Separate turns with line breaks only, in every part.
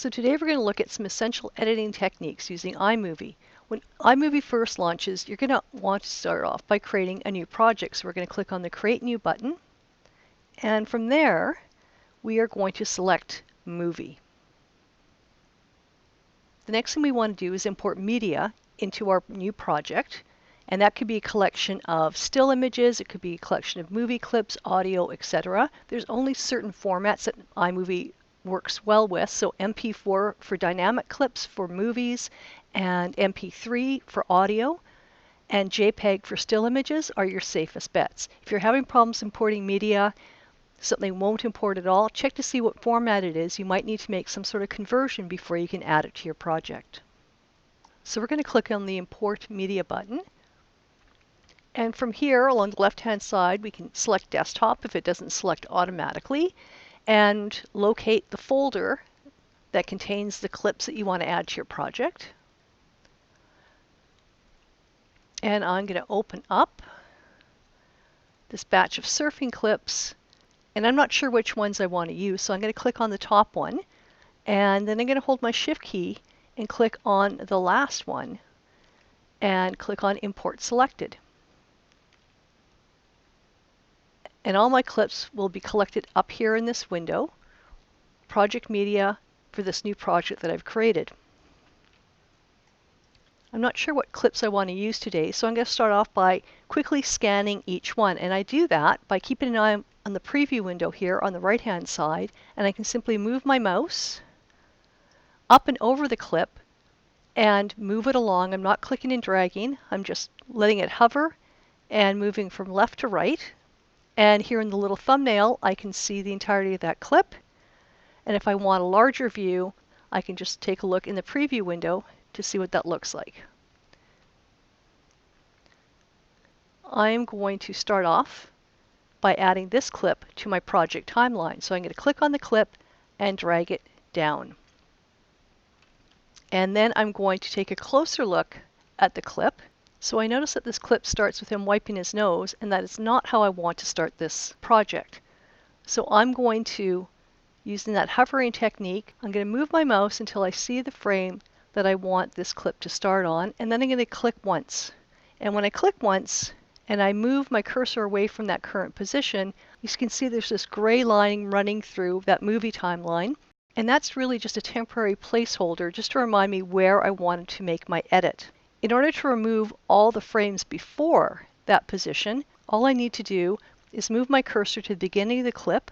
So today we're going to look at some essential editing techniques using iMovie. When iMovie first launches, you're going to want to start off by creating a new project. So we're going to click on the Create New button, and from there we are going to select Movie. The next thing we want to do is import media into our new project, and that could be a collection of still images, it could be a collection of movie clips, audio, etc. There's only certain formats that iMovie works well with, so MP4 for dynamic clips for movies, and MP3 for audio, and JPEG for still images are your safest bets. If you're having problems importing media, something won't import at all, check to see what format it is. You might need to make some sort of conversion before you can add it to your project. So we're going to click on the Import Media button. And from here, along the left-hand side, we can select Desktop if it doesn't select automatically, and locate the folder that contains the clips that you want to add to your project. And I'm going to open up this batch of surfing clips, and I'm not sure which ones I want to use, so I'm going to click on the top one, and then I'm going to hold my Shift key and click on the last one, and click on Import Selected. And all my clips will be collected up here in this window, Project Media for this new project that I've created. I'm not sure what clips I want to use today, so I'm going to start off by quickly scanning each one. And I do that by keeping an eye on the preview window here on the right-hand side, and I can simply move my mouse up and over the clip and move it along. I'm not clicking and dragging, I'm just letting it hover and moving from left to right. And here in the little thumbnail, I can see the entirety of that clip. And if I want a larger view, I can just take a look in the preview window to see what that looks like. I'm going to start off by adding this clip to my project timeline. So I'm going to click on the clip and drag it down. And then I'm going to take a closer look at the clip. So I notice that this clip starts with him wiping his nose, and that is not how I want to start this project. So I'm going to, using that hovering technique, I'm going to move my mouse until I see the frame that I want this clip to start on, and then I'm going to click once. And when I click once, and I move my cursor away from that current position, you can see there's this gray line running through that movie timeline, and that's really just a temporary placeholder just to remind me where I wanted to make my edit. In order to remove all the frames before that position, all I need to do is move my cursor to the beginning of the clip,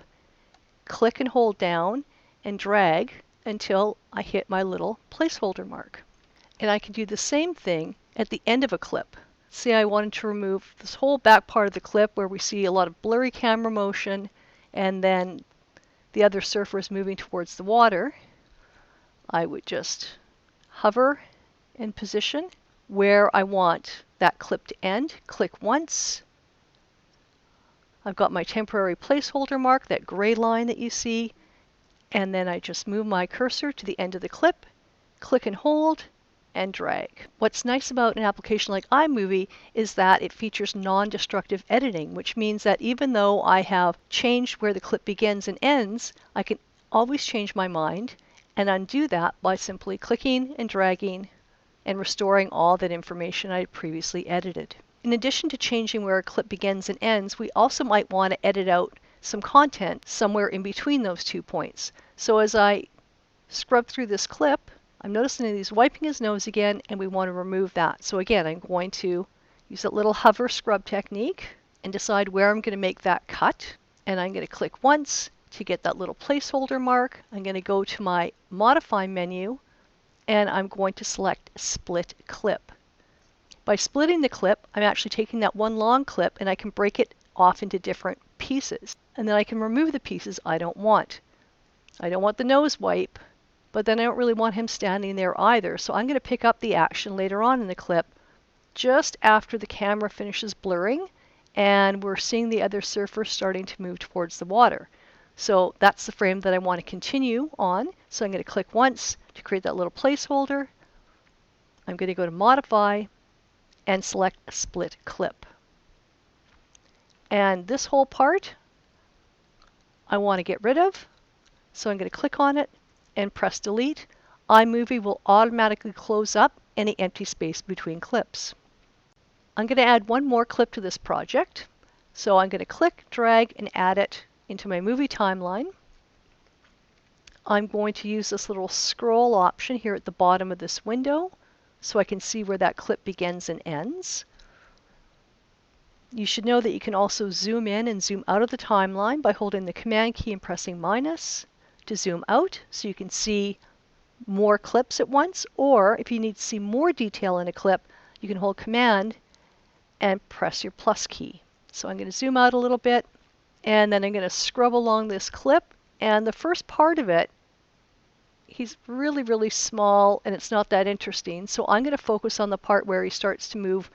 click and hold down, and drag until I hit my little placeholder mark. And I can do the same thing at the end of a clip. Say I wanted to remove this whole back part of the clip where we see a lot of blurry camera motion and then the other surfer is moving towards the water. I would just hover and position where I want that clip to end, click once. I've got my temporary placeholder mark, that gray line that you see, and then I just move my cursor to the end of the clip, click and hold, and drag. What's nice about an application like iMovie is that it features non-destructive editing, which means that even though I have changed where the clip begins and ends, I can always change my mind and undo that by simply clicking and dragging and restoring all that information I had previously edited. In addition to changing where a clip begins and ends, we also might want to edit out some content somewhere in between those 2 points. So as I scrub through this clip, I'm noticing that he's wiping his nose again, and we want to remove that. So again, I'm going to use that little hover scrub technique and decide where I'm going to make that cut. And I'm going to click once to get that little placeholder mark. I'm going to go to my Modify menu, and I'm going to select Split Clip. By splitting the clip, I'm actually taking that one long clip and I can break it off into different pieces. And then I can remove the pieces I don't want. I don't want the nose wipe, but then I don't really want him standing there either. So I'm going to pick up the action later on in the clip, just after the camera finishes blurring and we're seeing the other surfer starting to move towards the water. So that's the frame that I want to continue on. So I'm going to click once to create that little placeholder. I'm going to go to Modify and select Split Clip. And this whole part I want to get rid of. So I'm going to click on it and press delete, iMovie will automatically close up any empty space between clips. I'm going to add one more clip to this project. So I'm going to click, drag, and add it into my movie timeline. I'm going to use this little scroll option here at the bottom of this window so I can see where that clip begins and ends. You should know that you can also zoom in and zoom out of the timeline by holding the Command key and pressing minus to zoom out so you can see more clips at once, or if you need to see more detail in a clip, you can hold Command and press your plus key. So I'm going to zoom out a little bit, and then I'm going to scrub along this clip, and the first part of it, he's really, really small and it's not that interesting. So I'm going to focus on the part where he starts to move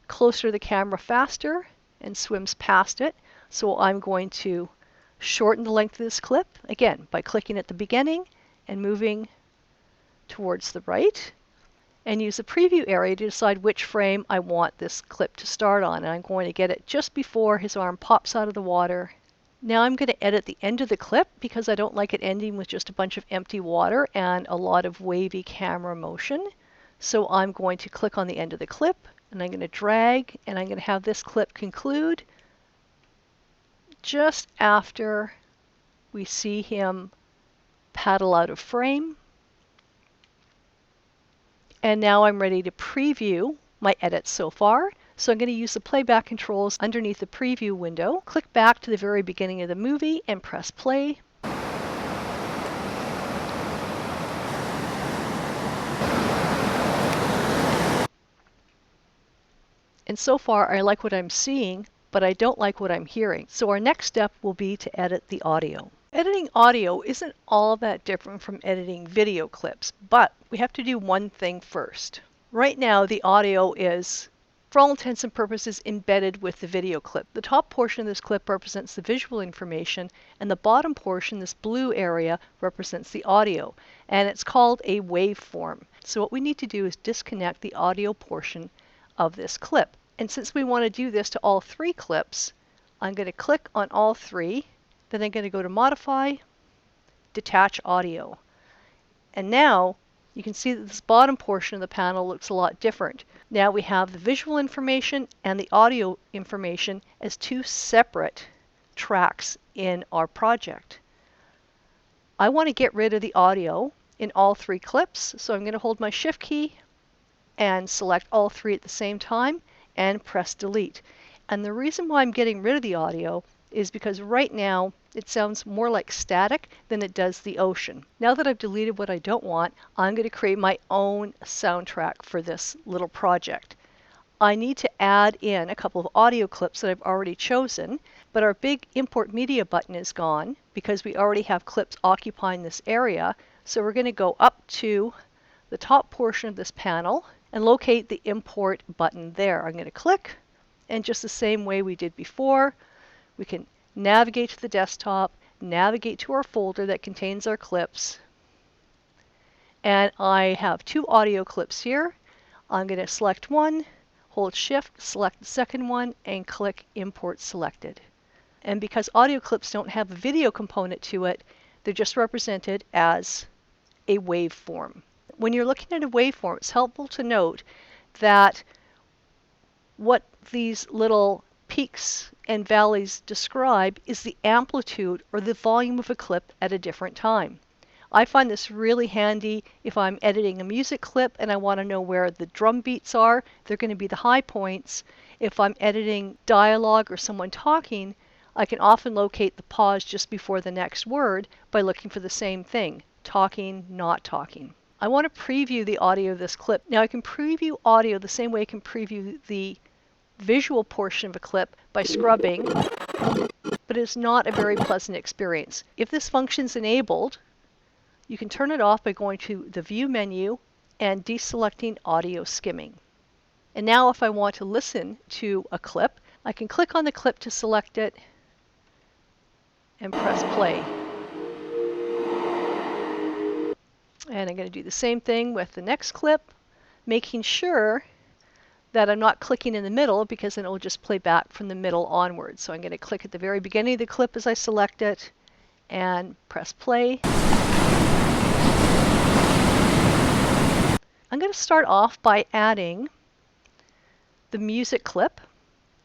closer to the camera faster and swims past it. So I'm going to shorten the length of this clip, again, by clicking at the beginning and moving towards the right, and use the preview area to decide which frame I want this clip to start on. And I'm going to get it just before his arm pops out of the water. Now I'm going to edit the end of the clip because I don't like it ending with just a bunch of empty water and a lot of wavy camera motion. So I'm going to click on the end of the clip, and I'm going to drag, and I'm going to have this clip conclude just after we see him paddle out of frame. And now I'm ready to preview my edits so far. So I'm going to use the playback controls underneath the preview window. Click back to the very beginning of the movie and press play. And so far I like what I'm seeing, but I don't like what I'm hearing. So our next step will be to edit the audio. Editing audio isn't all that different from editing video clips, but we have to do one thing first. Right now the audio is, for all intents and purposes, embedded with the video clip. The top portion of this clip represents the visual information, and the bottom portion, this blue area, represents the audio, and it's called a waveform. So what we need to do is disconnect the audio portion of this clip. And since we want to do this to all three clips, I'm going to click on all three, then I'm going to go to Modify, Detach Audio. And now you can see that this bottom portion of the panel looks a lot different. Now we have the visual information and the audio information as two separate tracks in our project. I want to get rid of the audio in all three clips, so I'm going to hold my Shift key and select all three at the same time and press delete. And the reason why I'm getting rid of the audio is because right now it sounds more like static than it does the ocean. Now that I've deleted what I don't want, I'm going to create my own soundtrack for this little project. I need to add in a couple of audio clips that I've already chosen, but our big import media button is gone because we already have clips occupying this area. So we're going to go up to the top portion of this panel and locate the import button there. I'm going to click, and just the same way we did before, we can navigate to the desktop, navigate to our folder that contains our clips. And I have two audio clips here. I'm going to select one, hold Shift, select the second one, and click Import Selected. And because audio clips don't have a video component to it, they're just represented as a waveform. When you're looking at a waveform, it's helpful to note that what these little peaks and valleys describe is the amplitude or the volume of a clip at a different time. I find this really handy if I'm editing a music clip and I want to know where the drum beats are. They're going to be the high points. If I'm editing dialogue or someone talking, I can often locate the pause just before the next word by looking for the same thing, talking, not talking. I want to preview the audio of this clip. Now I can preview audio the same way I can preview the visual portion of a clip by scrubbing, but it's not a very pleasant experience. If this function is enabled, you can turn it off by going to the View menu and deselecting Audio Skimming. And now if I want to listen to a clip, I can click on the clip to select it and press play. And I'm going to do the same thing with the next clip, making sure that I'm not clicking in the middle because then it will just play back from the middle onwards. So I'm going to click at the very beginning of the clip as I select it and press play. I'm going to start off by adding the music clip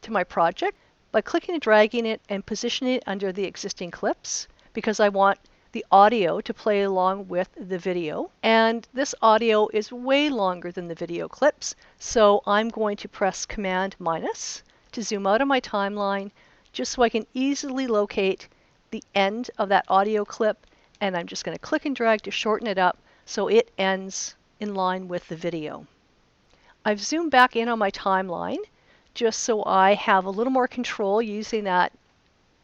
to my project by clicking and dragging it and positioning it under the existing clips because I want the audio to play along with the video. And this audio is way longer than the video clips, so I'm going to press Command minus to zoom out of my timeline just so I can easily locate the end of that audio clip, and I'm just going to click and drag to shorten it up so it ends in line with the video. I've zoomed back in on my timeline just so I have a little more control using that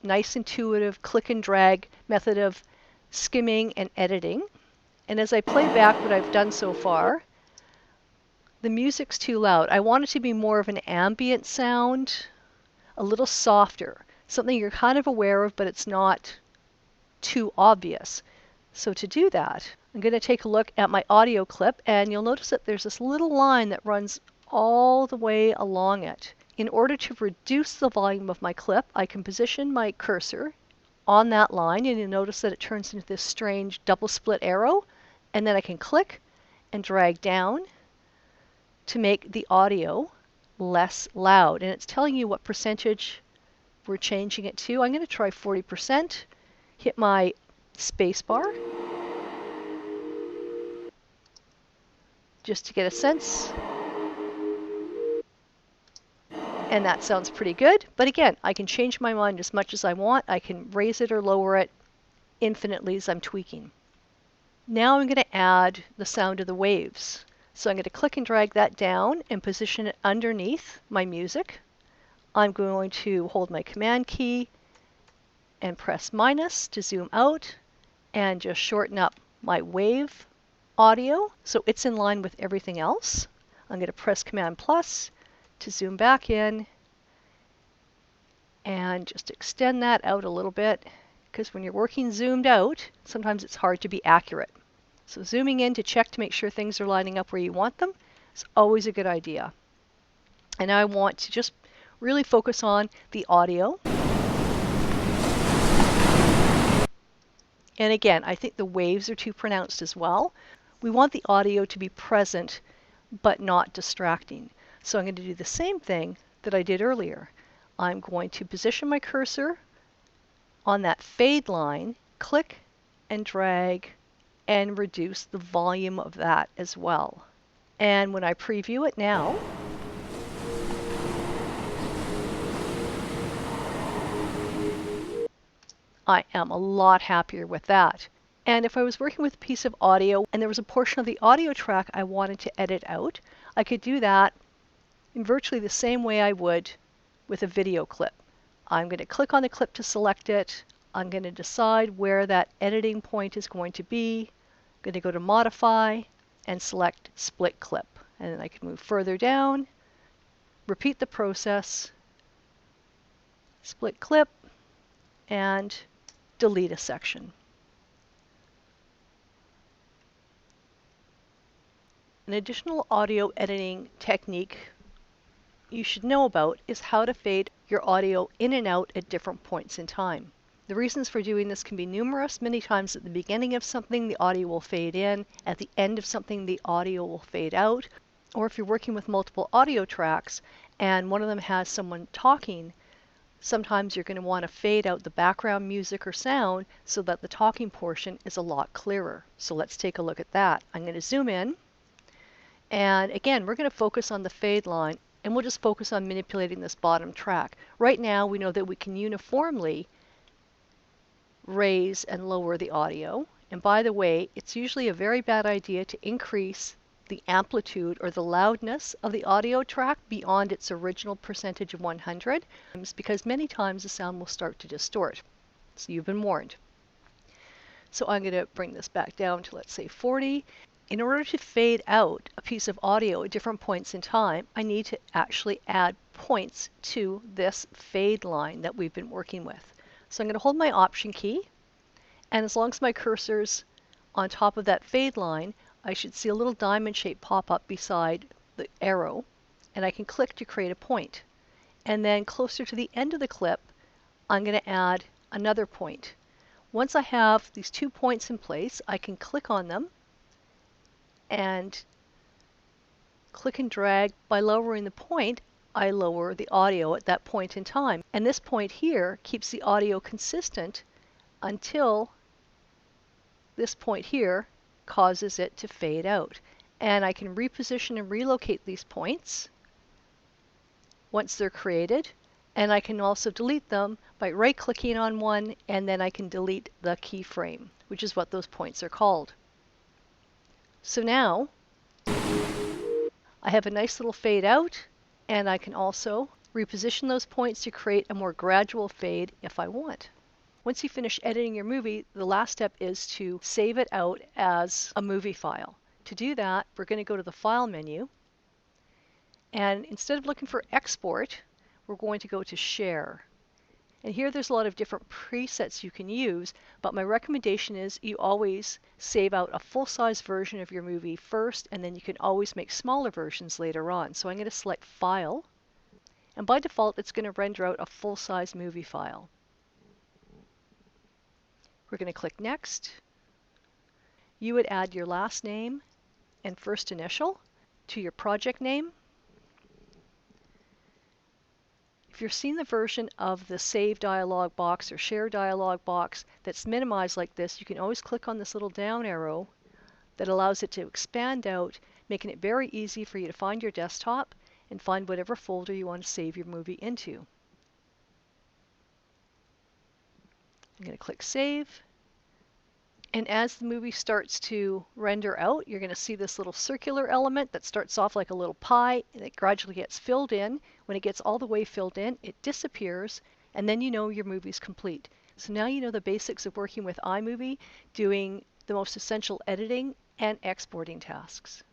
nice intuitive click and drag method of skimming and editing. And as I play back what I've done so far, the music's too loud. I want it to be more of an ambient sound, a little softer, something you're kind of aware of, but it's not too obvious. So to do that, I'm going to take a look at my audio clip, and you'll notice that there's this little line that runs all the way along it. In order to reduce the volume of my clip, I can position my cursor on that line, and you'll notice that it turns into this strange double split arrow, and then I can click and drag down to make the audio less loud. And it's telling you what percentage we're changing it to. I'm going to try 40%, hit my space bar just to get a sense. And that sounds pretty good. But again, I can change my mind as much as I want. I can raise it or lower it infinitely as I'm tweaking. Now I'm going to add the sound of the waves. So I'm going to click and drag that down and position it underneath my music. I'm going to hold my Command key and press minus to zoom out and just shorten up my wave audio so it's in line with everything else. I'm going to press Command plus to zoom back in and just extend that out a little bit, because when you're working zoomed out, sometimes it's hard to be accurate. So zooming in to check to make sure things are lining up where you want them is always a good idea. And now I want to just really focus on the audio. And again, I think the waves are too pronounced as well. We want the audio to be present but not distracting. So I'm going to do the same thing that I did earlier. I'm going to position my cursor on that fade line, click and drag, and reduce the volume of that as well. And when I preview it now, I am a lot happier with that. And if I was working with a piece of audio and there was a portion of the audio track I wanted to edit out, I could do that in virtually the same way I would with a video clip. I'm going to click on the clip to select it. I'm going to decide where that editing point is going to be. I'm going to go to Modify and select Split Clip. And then I can move further down, repeat the process, split clip, and delete a section. An additional audio editing technique you should know about is how to fade your audio in and out at different points in time. The reasons for doing this can be numerous. Many times at the beginning of something, the audio will fade in. At the end of something, the audio will fade out. Or if you're working with multiple audio tracks and one of them has someone talking, sometimes you're going to want to fade out the background music or sound so that the talking portion is a lot clearer. So let's take a look at that. I'm going to zoom in. And again, we're going to focus on the fade line, and we'll just focus on manipulating this bottom track. Right now, we know that we can uniformly raise and lower the audio. And by the way, it's usually a very bad idea to increase the amplitude or the loudness of the audio track beyond its original percentage of 100, because many times the sound will start to distort. So you've been warned. So I'm going to bring this back down to, let's say, 40. In order to fade out a piece of audio at different points in time, I need to actually add points to this fade line that we've been working with. So I'm going to hold my Option key, and as long as my cursor's on top of that fade line, I should see a little diamond shape pop up beside the arrow, and I can click to create a point. And then closer to the end of the clip, I'm going to add another point. Once I have these 2 points in place, I can click on them and click and drag. By lowering the point, I lower the audio at that point in time. And this point here keeps the audio consistent until this point here causes it to fade out. And I can reposition and relocate these points once they're created. And I can also delete them by right-clicking on one, and then I can delete the keyframe, which is what those points are called. So now I have a nice little fade out, and I can also reposition those points to create a more gradual fade if I want. Once you finish editing your movie, the last step is to save it out as a movie file. To do that, we're going to go to the File menu, and instead of looking for Export, we're going to go to Share. And here there's a lot of different presets you can use, but my recommendation is you always save out a full-size version of your movie first, and then you can always make smaller versions later on. So I'm going to select File, and by default it's going to render out a full-size movie file. We're going to click Next. You would add your last name and first initial to your project name. If you're seeing the version of the Save dialog box or Share dialog box that's minimized like this, you can always click on this little down arrow that allows it to expand out, making it very easy for you to find your desktop and find whatever folder you want to save your movie into. I'm going to click Save. And as the movie starts to render out, you're going to see this little circular element that starts off like a little pie, and it gradually gets filled in. When it gets all the way filled in, it disappears, and then you know your movie's complete. So now you know the basics of working with iMovie, doing the most essential editing and exporting tasks.